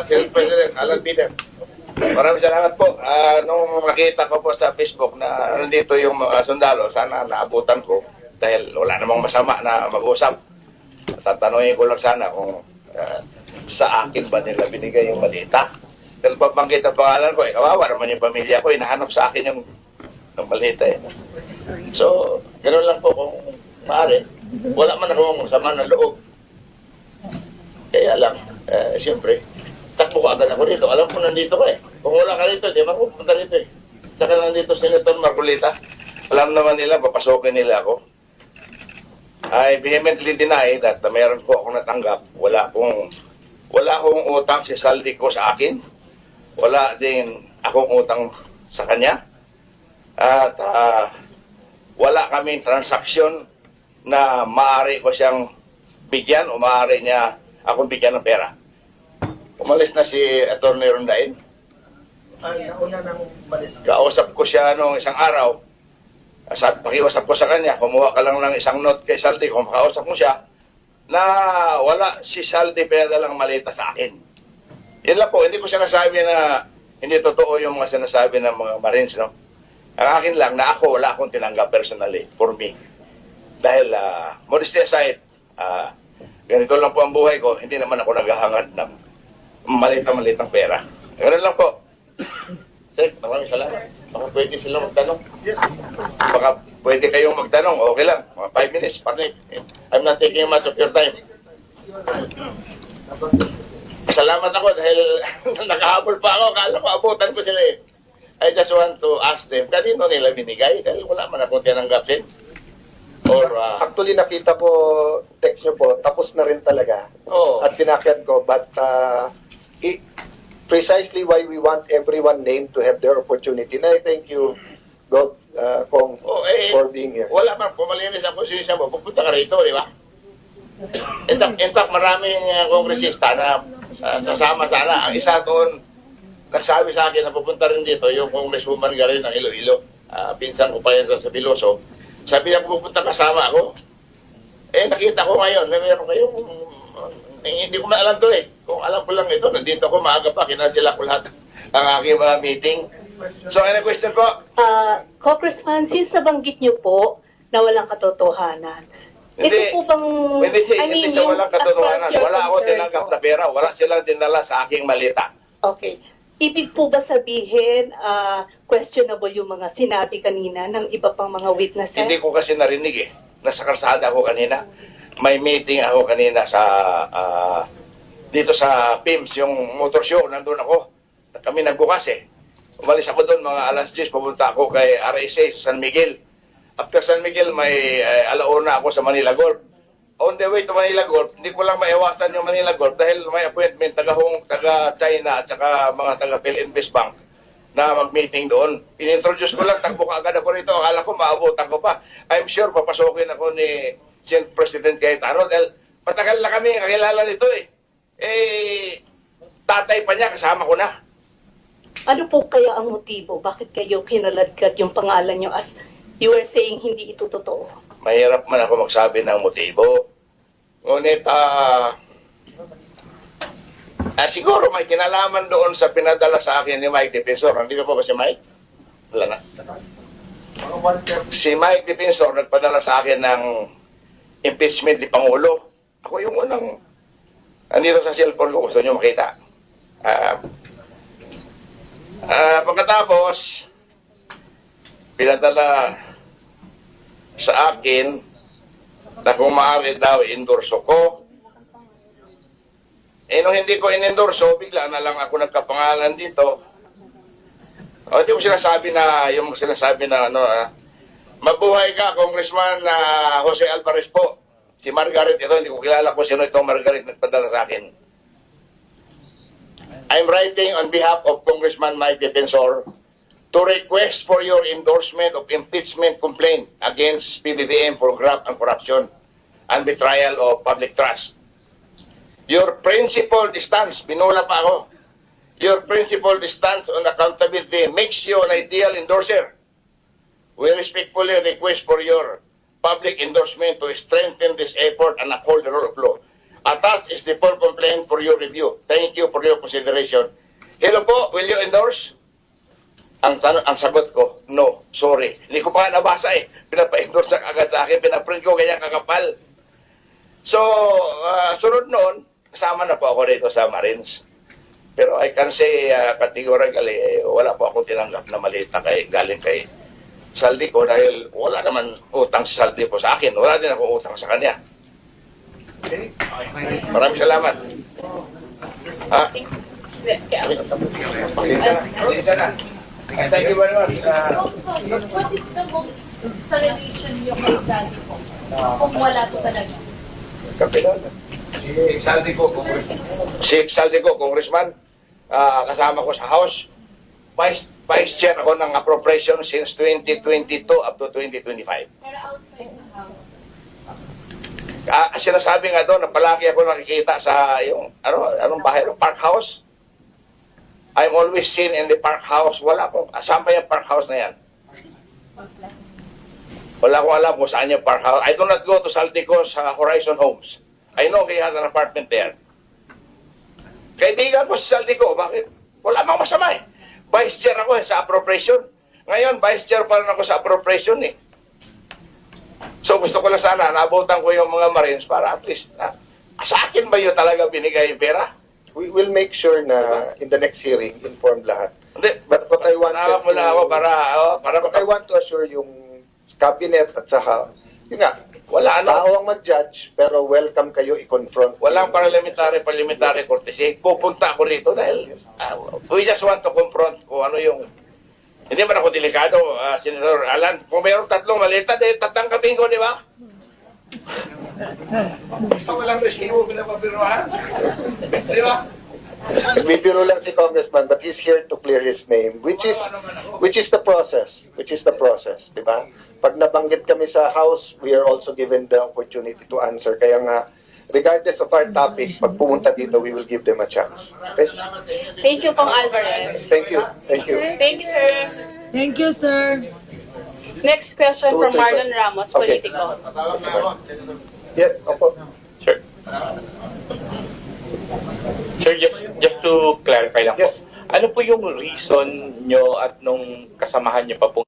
Sir President Alan Peter. Maraming salamat po. Nung nakita ko po sa Facebook na nandito yung mga sundalo, sana naabutan ko dahil wala namang masama na mag-usap. Tatanungin ko lang sana kung sa akin ba nila binigay yung malita. Dahil pabanggit ang pangalan ko, kawawa naman yung pamilya ko, hinahanap sa akin yung malita eh. So, ganoon lang po kung maaari. Wala man akong sama ng loob. Kaya lang, siyempre, takbo ko agad ako dito. Alam ko nandito ko eh. Kung wala ka dito, di ba ako punta dito eh. Tsaka nandito Senator Marcolita. Alam naman nila, papasokin nila ako. I vehemently deny that mayroon po akong natanggap. Wala akong utang si Saldi ko sa akin. Wala din akong utang sa kanya. At wala kaming transaksyon na maaari ko siyang bigyan o maaari niya akong bigyan ng pera. Umalis na si Atty. Rondain. Nauna nang malis. Kausap ko siya noong isang araw. Pakiusap ko sa kanya, kumuha ka lang ng isang note kay Saldi, kung makausap mo siya, na wala si Saldi pera lang malita sa akin. Yan lang po, hindi ko sinasabi na hindi totoo yung mga sinasabi ng mga Marines, no? Ang akin lang na ako, wala akong tinanggap personally for me. Dahil, modesty aside, ganito lang po ang buhay ko, hindi naman ako naghahangad ng malita-malitang pera. Ganun lang po. Sir, maraming salamat. Baka pwede sila magtanong. Baka pwede kayong magtanong. Okay lang. Mga 5 minutes. Partner. I'm not taking much of your time. Salamat ako dahil nakahabol pa ako. Kala ko, abutan ko sila eh. I just want to ask them, kanino nila binigay? Dahil wala man akong tinanggapin. Or, Actually, nakita ko text nyo po, tapos na rin talaga. oh, At pinakyat ko, but precisely why we want everyone named to have their opportunity. And I thank you, God, Kong, for being here. wala man, pumalinis ang konsensya mo, pupunta ka rito, di ba? In fact, maraming kongresista na sasama sana. Ang isa doon, nagsabi sa akin na pupunta rin dito, yung congresswoman galing ng Iloilo. Pinsan ko pa yan sa Sabiloso. Sabi niya, pupunta kasama ako. Eh, nakita ko ngayon, may meron kayong, hindi ko maalam to eh. Kung alam ko lang ito, nandito ako maaga pa, kinasila ko lahat ang aking mga meeting. So, any question po? Congressman, since nabanggit niyo po na walang katotohanan, Hindi. ito po bang... Hindi siya walang katotohanan. Wala ako tinanggap na pera. Wala silang dinala sa aking malita. Okay. Ibig po ba sabihin, questionable yung mga sinabi kanina ng iba pang mga witnesses? Hindi ko kasi narinig eh. Nasa kalsada ako kanina. May meeting ako kanina sa dito sa PIMS, yung motor show. Nandun ako. Kami nagbukas eh. Umalis ako doon mga alas 10. Pupunta ako kay RSA sa San Miguel. After San Miguel, may alauna ako sa Manila Golf. On the way to Manila Golf, hindi ko lang maiwasan yung Manila Golf dahil may appointment taga-China at saka mga taga-PhilInvest Bank na mag-meeting doon. Inintroduce ko lang, takbo ka agad ako rito. Akala ko maabutan ko pa. I'm sure papasokin ako ni Senate President Cayetano dahil matagal na kami kakilala nito eh. Tatay pa niya, kasama ko na. Ano po kaya ang motibo? Bakit kayo kinaladkad yung pangalan niyo as you were saying hindi ito totoo? Mahirap man ako magsabi ng motibo. Ngunit, siguro may kinalaman doon sa pinadala sa akin ni Mike Defensor. Nandito pa ba si Mike? Wala na. Si Mike Defensor nagpadala sa akin ng impeachment ni Pangulo. Ako yung unang nandito sa cellphone ko. Gusto nyo makita. Pagkatapos, pinadala sa akin na kung maaari daw endorso ko. Nung hindi ko inendorso, bigla na lang ako nagkapangalan dito. Hindi ko sinasabi na, yung sinasabi na, mabuhay ka, Congressman Jose Alvarez po. Si Margaret ito, hindi ko kilala kung sino itong Margaret nagpadala sa akin. I'm writing on behalf of Congressman Mike Defensor to request for your endorsement of impeachment complaint against PBBM for graft and corruption and betrayal of public trust. Your principled stance, binula pa ako, your principled stance on accountability makes you an ideal endorser. We respectfully request for your public endorsement to strengthen this effort and uphold the rule of law. Attached is the full complaint for your review. Thank you for your consideration. Hello po, will you endorse? Ang sagot ko, no, sorry. Hindi ko pa nga nabasa eh. Pinapa-endorse agad sa akin, pinaprint ko, ganyan kakapal. So, sunod noon, kasama na po ako dito sa Marines. Pero I can say categorically, wala po akong tinanggap na malita galing kay Saldico dahil wala naman utang si Saldico sa akin. Wala din ako utang sa kanya. Maraming salamat. Ha? Thank you very much. What is the most sa relation niyo kay Zali po? Kung wala po talaga. Kapitan. Si Saldico, Congressman, kasama ko sa House. Vice Chair ako ng appropriation since 2022 up to 2025. Pero outside the house. Sinasabi nga doon na palagi ako nakikita sa yung anong bahay, Park House. I'm always seen in the Park House. Wala akong, saan pa yung Park House na yan? Wala akong alam kung saan yung Park House. I do not go to Saldico's Horizon Homes. I know he has an apartment there. Kaibigan ko si Saldico, bakit? Wala mang masama eh. Vice Chair ako sa appropriation. Ngayon, Vice Chair pa rin ako sa appropriation eh. So gusto ko lang sana, naabutan ko yung mga Marines para at least, sa akin ba yun talaga binigay yung pera? We will make sure na in the next hearing, inform lahat. Hindi, But what I want Tawag mo na ako para But I want to assure yung cabinet at saka, yun nga, wala tao ang mag-judge, pero welcome kayo i-confront. walang parliamentary courtesy. Pupunta ako rito dahil we just want to confront kung ano yung hindi man ako delikado, Senator Alan. Kung mayroong tatlong malita, tatangkapin ko, di ba? Basta walang resibo, pinapapirmahan. Di ba? Nagbibiro lang si Congressman, but he's here to clear his name, which is the process, di ba? Pag nabanggit kami sa House, we are also given the opportunity to answer. Kaya nga, regardless of our topic, pag pumunta dito, we will give them a chance. Okay? Thank you, Pong Alvarez. Thank you. Thank you, sir. Thank you, sir. Next question Two, from three Marlon questions. Ramos, Okay. Politico. Yes, opo. Sir. Sir, just to clarify lang po. Yes. Ano po yung reason nyo at nung kasamahan nyo pa po